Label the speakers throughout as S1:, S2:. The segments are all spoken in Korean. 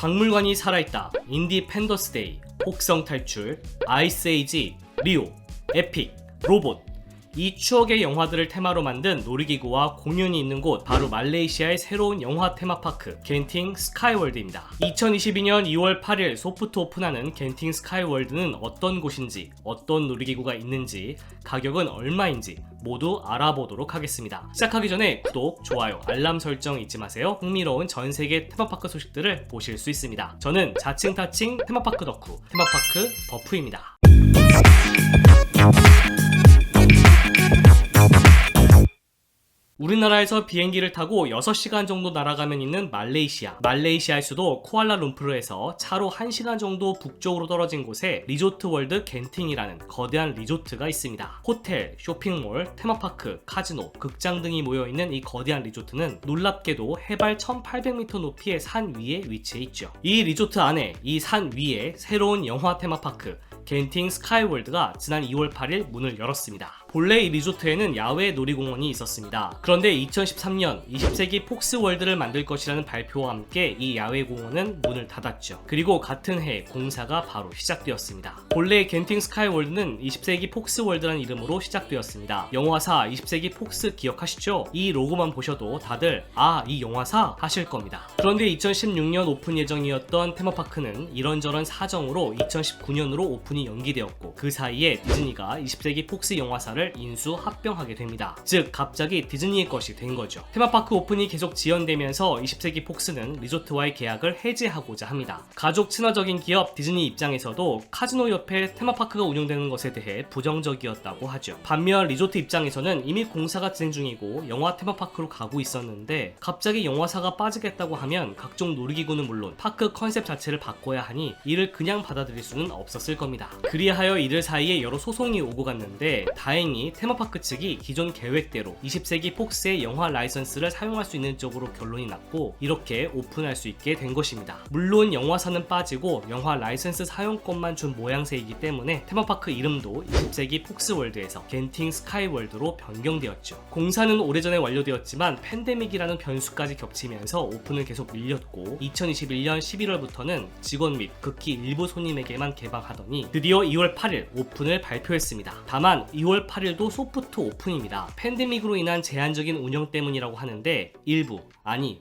S1: 박물관이 살아있다, 인디펜더스 데이, 혹성 탈출, 아이스 에이지, 리오, 에픽, 로봇. 이 추억의 영화들을 테마로 만든 놀이기구와 공연이 있는 곳, 바로 말레이시아의 새로운 영화 테마파크 겐팅 스카이월드입니다. 2022년 2월 8일 소프트 오픈하는 겐팅 스카이월드는 어떤 곳인지, 어떤 놀이기구가 있는지, 가격은 얼마인지 모두 알아보도록 하겠습니다. 시작하기 전에 구독, 좋아요, 알람 설정 잊지 마세요. 흥미로운 전세계 테마파크 소식들을 보실 수 있습니다. 저는 자칭타칭 테마파크 덕후, 테마파크 버프입니다. 우리나라에서 비행기를 타고 6시간 정도 날아가면 있는 말레이시아의 수도 쿠알라룸푸르에서 차로 1시간 정도 북쪽으로 떨어진 곳에 리조트 월드 겐팅이라는 거대한 리조트가 있습니다. 호텔, 쇼핑몰, 테마파크, 카지노, 극장 등이 모여있는 이 거대한 리조트는 놀랍게도 해발 1800m 높이의 산 위에 위치해 있죠. 이 리조트 안에, 이 산 위에 새로운 영화 테마파크 겐팅 스카이월드가 지난 2월 8일 문을 열었습니다. 본래 이 리조트에는 야외 놀이공원이 있었습니다. 그런데 2013년 20세기 폭스월드를 만들 것이라는 발표와 함께 이 야외 공원은 문을 닫았죠. 그리고 같은 해 공사가 바로 시작되었습니다. 본래 겐팅 스카이월드는 20세기 폭스월드라는 이름으로 시작되었습니다. 영화사 20세기 폭스 기억하시죠? 이 로고만 보셔도 다들 이 영화사 하실 겁니다. 그런데 2016년 오픈 예정이었던 테마파크는 이런저런 사정으로 2019년으로 오픈이 연기되었고, 그 사이에 디즈니가 20세기 폭스 영화사를 인수 합병하게 됩니다. 즉 갑자기 디즈니의 것이 된 거죠. 테마파크 오픈이 계속 지연되면서 20세기 폭스는 리조트와의 계약을 해지하고자 합니다. 가족 친화적인 기업 디즈니 입장에서도 카지노 옆에 테마파크가 운영되는 것에 대해 부정적이었다고 하죠. 반면 리조트 입장에서는 이미 공사가 진행 중이고 영화 테마파크로 가고 있었는데 갑자기 영화사가 빠지겠다고 하면 각종 놀이기구는 물론 파크 컨셉 자체를 바꿔야 하니 이를 그냥 받아들일 수는 없었을 겁니다. 그리하여 이들 사이에 여러 소송이 오고 갔는데 다행히 테마파크 측이 기존 계획대로 20세기 폭스의 영화 라이선스를 사용할 수 있는 쪽으로 결론이 났고, 이렇게 오픈할 수 있게 된 것입니다. 물론 영화사는 빠지고 영화 라이선스 사용권만 준 모양새이기 때문에 테마파크 이름도 20세기 폭스월드에서 겐팅 스카이월드로 변경되었죠. 공사는 오래전에 완료되었지만 팬데믹이라는 변수까지 겹치면서 오픈은 계속 밀렸고, 2021년 11월부터는 직원 및 극히 일부 손님에게만 개방하더니 드디어 2월 8일 오픈을 발표했습니다. 다만 2월 8일도 소프트 오픈입니다. 팬데믹으로 인한 제한적인 운영 때문이라고 하는데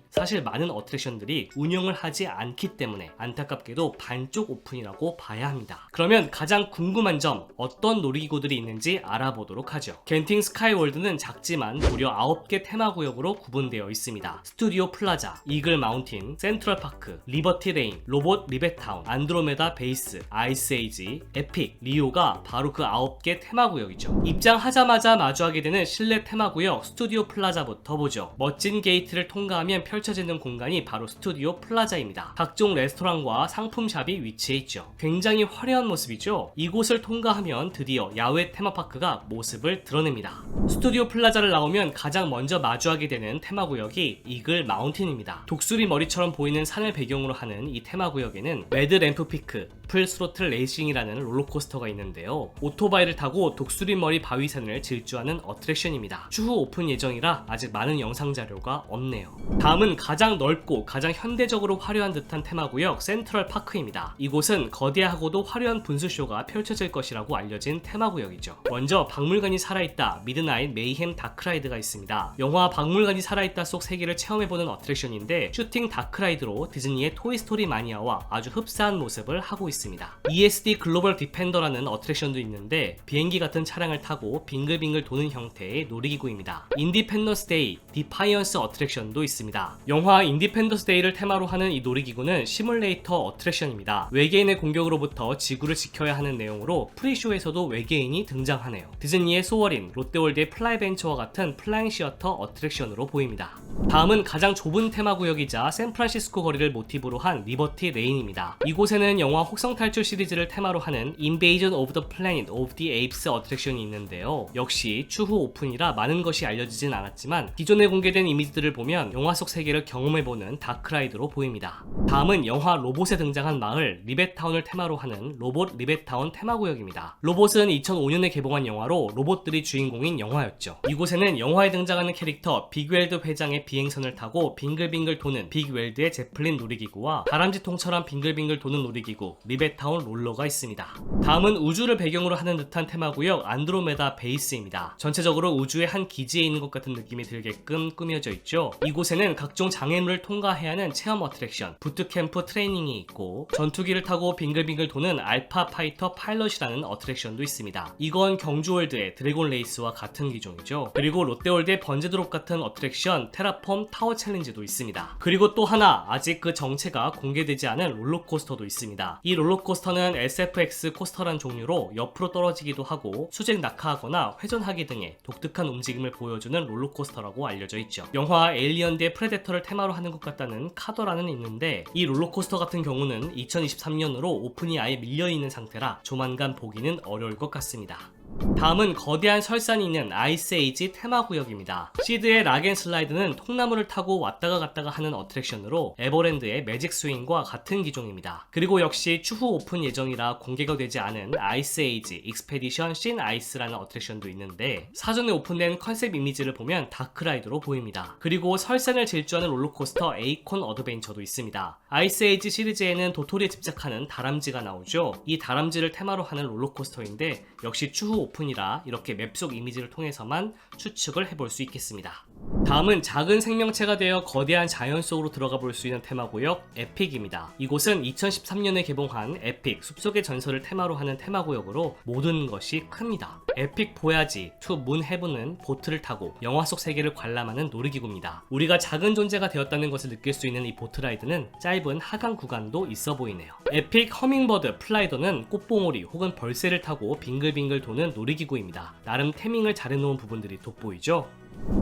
S1: 사실 많은 어트랙션들이 운영을 하지 않기 때문에 안타깝게도 반쪽 오픈이라고 봐야 합니다. 그러면 가장 궁금한 점, 어떤 놀이기구들이 있는지 알아보도록 하죠. 겐팅 스카이월드는 작지만 무려 9개 테마구역으로 구분되어 있습니다. 스튜디오 플라자, 이글 마운틴, 센트럴 파크, 리버티 레인, 로봇 리벳타운, 안드로메다 베이스, 아이스 에이지, 에픽, 리오가 바로 그 9개 테마구역이죠. 입장하자마자 마주하게 되는 실내 테마구역 스튜디오 플라자부터 보죠. 멋진 게이트를 통과하면 펼쳐지는 공간이 바로 스튜디오 플라자입니다. 각종 레스토랑과 상품샵이 위치해 있죠. 굉장히 화려한 모습이죠. 이곳을 통과하면 드디어 야외 테마파크가 모습을 드러냅니다. 스튜디오 플라자를 나오면 가장 먼저 마주하게 되는 테마구역이 이글 마운틴입니다. 독수리 머리처럼 보이는 산을 배경으로 하는 이 테마구역에는 레드 램프 피크, 풀 스로틀 레이싱이라는 롤러코스터가 있는데요. 오토바이를 타고 독수리 머리 바위산을 질주하는 어트랙션입니다. 추후 오픈 예정이라 아직 많은 영상 자료가 없네요. 다음은 가장 넓고 가장 현대적으로 화려한 듯한 테마구역 센트럴 파크입니다. 이곳은 거대하고도 화려한 분수쇼가 펼쳐질 것이라고 알려진 테마구역이죠. 먼저 박물관이 살아있다 미드나잇 메이햄 다크라이드가 있습니다. 영화 박물관이 살아있다 속 세계를 체험해보는 어트랙션인데 슈팅 다크라이드로 디즈니의 토이스토리 마니아와 아주 흡사한 모습을 하고 있습니다. ESD 글로벌 디펜더라는 어트랙션도 있는데 비행기 같은 차량을 타고 빙글빙글 도는 형태의 놀이기구입니다. 인디펜더스 데이, 디파이언스 어트랙션도 있습니다. 영화 인디펜더스 데이를 테마로 하는 이 놀이기구는 시뮬레이터 어트랙션입니다. 외계인의 공격으로부터 지구를 지켜야 하는 내용으로 프리쇼에서도 외계인이 등장하네요. 디즈니의 소월인, 롯데월드의 플라이벤처와 같은 플라잉 시어터 어트랙션으로 보입니다. 다음은 가장 좁은 테마구역이자 샌프란시스코 거리를 모티브로 한 리버티 레인입니다. 이곳에는 영화 혹성 습성 탈출 시리즈를 테마로 하는 Invasion of the Planet of the Apes 어트랙션이 있는데요. 역시 추후 오픈이라 많은 것이 알려지진 않았지만 기존에 공개된 이미지들을 보면 영화 속 세계를 경험해보는 다크라이드로 보입니다. 다음은 영화 로봇에 등장한 마을 리벳타운을 테마로 하는 로봇 리벳타운 테마구역입니다. 로봇은 2005년에 개봉한 영화로 로봇들이 주인공인 영화였죠. 이곳에는 영화에 등장하는 캐릭터 빅웰드 회장의 비행선을 타고 빙글빙글 도는 빅웰드의 제플린 놀이기구와 다람쥐통처럼 빙글빙글 도는 놀이기구 리벳타운 롤러가 있습니다. 다음은 우주를 배경으로 하는 듯한 테마구역 안드로메다 베이스입니다. 전체적으로 우주의 한 기지에 있는 것 같은 느낌이 들게끔 꾸며져 있죠. 이곳에는 각종 장애물을 통과해야 하는 체험 어트랙션 부트캠프 트레이닝이 있고 전투기를 타고 빙글빙글 도는 알파 파이터 파일럿이라는 어트랙션도 있습니다. 이건 경주월드의 드래곤 레이스와 같은 기종이죠. 그리고 롯데월드의 번제드롭 같은 어트랙션 테라폼 타워 챌린지도 있습니다. 그리고 또 하나 아직 그 정체가 공개되지 않은 롤러코스터도 있습니다. 이 롤러코스터는 SFX 코스터란 종류로 옆으로 떨어지기도 하고 수직 낙하하거나 회전하기 등의 독특한 움직임을 보여주는 롤러코스터라고 알려져 있죠. 영화 에일리언 대 프레데터를 테마로 하는 것 같다는 카더라는 있는데 이 롤러코스터 같은 경우는 2023년으로 오픈이 아예 밀려있는 상태라 조만간 보기는 어려울 것 같습니다. 다음은 거대한 설산이 있는 아이스에이지 테마구역입니다. 시드의 락앤슬라이드는 통나무를 타고 왔다가 갔다가 하는 어트랙션으로 에버랜드의 매직 스윙과 같은 기종입니다. 그리고 역시 추후 오픈 예정이라 공개가 되지 않은 아이스에이지 익스페디션 신 아이스라는 어트랙션도 있는데 사전에 오픈된 컨셉 이미지를 보면 다크라이드로 보입니다. 그리고 설산을 질주하는 롤러코스터 에이콘 어드벤처도 있습니다. 아이스에이지 시리즈에는 도토리에 집착하는 다람쥐가 나오죠. 이 다람쥐를 테마로 하는 롤러코스터인데 역시 추후 오픈이라 이렇게 맵 속 이미지를 통해서만 추측을 해볼 수 있겠습니다. 다음은 작은 생명체가 되어 거대한 자연 속으로 들어가 볼 수 있는 테마구역 에픽입니다. 이곳은 2013년에 개봉한 에픽 숲속의 전설을 테마로 하는 테마구역으로 모든 것이 큽니다. 에픽 보야지 투 문 헤븐은 보트를 타고 영화 속 세계를 관람하는 놀이기구입니다. 우리가 작은 존재가 되었다는 것을 느낄 수 있는 이 보트라이드는 짧은 하강 구간도 있어 보이네요. 에픽 허밍버드 플라이더는 꽃봉오리 혹은 벌새를 타고 빙글빙글 도는 놀이기구입니다. 나름 태밍을 잘해놓은 부분들이 돋보이죠?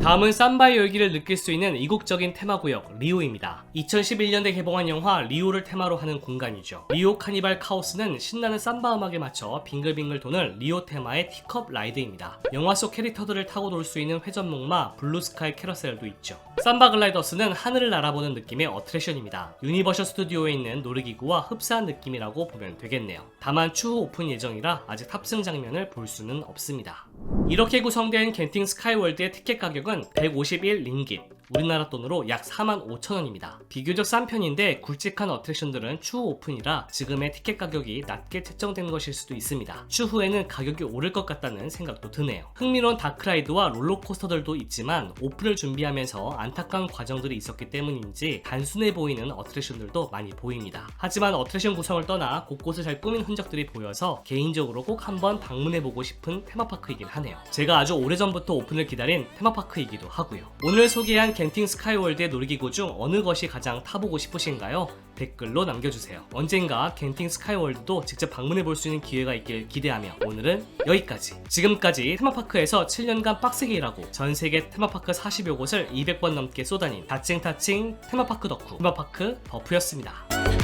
S1: 다음은 삼바의 열기를 느낄 수 있는 이국적인 테마구역 리오입니다. 2011년에 개봉한 영화 리오를 테마로 하는 공간이죠. 리오 카니발 카오스는 신나는 삼바 음악에 맞춰 빙글빙글 도는 리오 테마의 티컵 라이드입니다. 영화 속 캐릭터들을 타고 놀 수 있는 회전목마 블루스카이 캐러셀도 있죠. 삼바 글라이더스는 하늘을 날아보는 느낌의 어트랙션입니다. 유니버셜 스튜디오에 있는 놀이기구와 흡사한 느낌이라고 보면 되겠네요. 다만 추후 오픈 예정이라 아직 탑승 장면을 볼 수는 없습니다. 이렇게 구성된 겐팅 스카이월드의 티켓 가격은 151 링깃, 우리나라 돈으로 약 45,000원입니다. 비교적 싼 편인데 굵직한 어트랙션들은 추후 오픈이라 지금의 티켓 가격이 낮게 책정된 것일 수도 있습니다. 추후에는 가격이 오를 것 같다는 생각도 드네요. 흥미로운 다크라이드와 롤러코스터들도 있지만 오픈을 준비하면서 안타까운 과정들이 있었기 때문인지 단순해 보이는 어트랙션들도 많이 보입니다. 하지만 어트랙션 구성을 떠나 곳곳을 잘 꾸민 흔적들이 보여서 개인적으로 꼭 한번 방문해보고 싶은 테마파크이긴 하네요. 제가 아주 오래전부터 오픈을 기다린 테마파크이기도 하고요. 오늘 소개한 겐팅 스카이월드의 놀이기구 중 어느 것이 가장 타보고 싶으신가요? 댓글로 남겨주세요. 언젠가 겐팅 스카이월드도 직접 방문해볼 수 있는 기회가 있길 기대하며 오늘은 여기까지. 지금까지 테마파크에서 7년간 빡세게 일하고 전세계 테마파크 40여 곳을 200번 넘게 쏘다닌 다칭타칭 테마파크 덕후 테마파크 버프였습니다.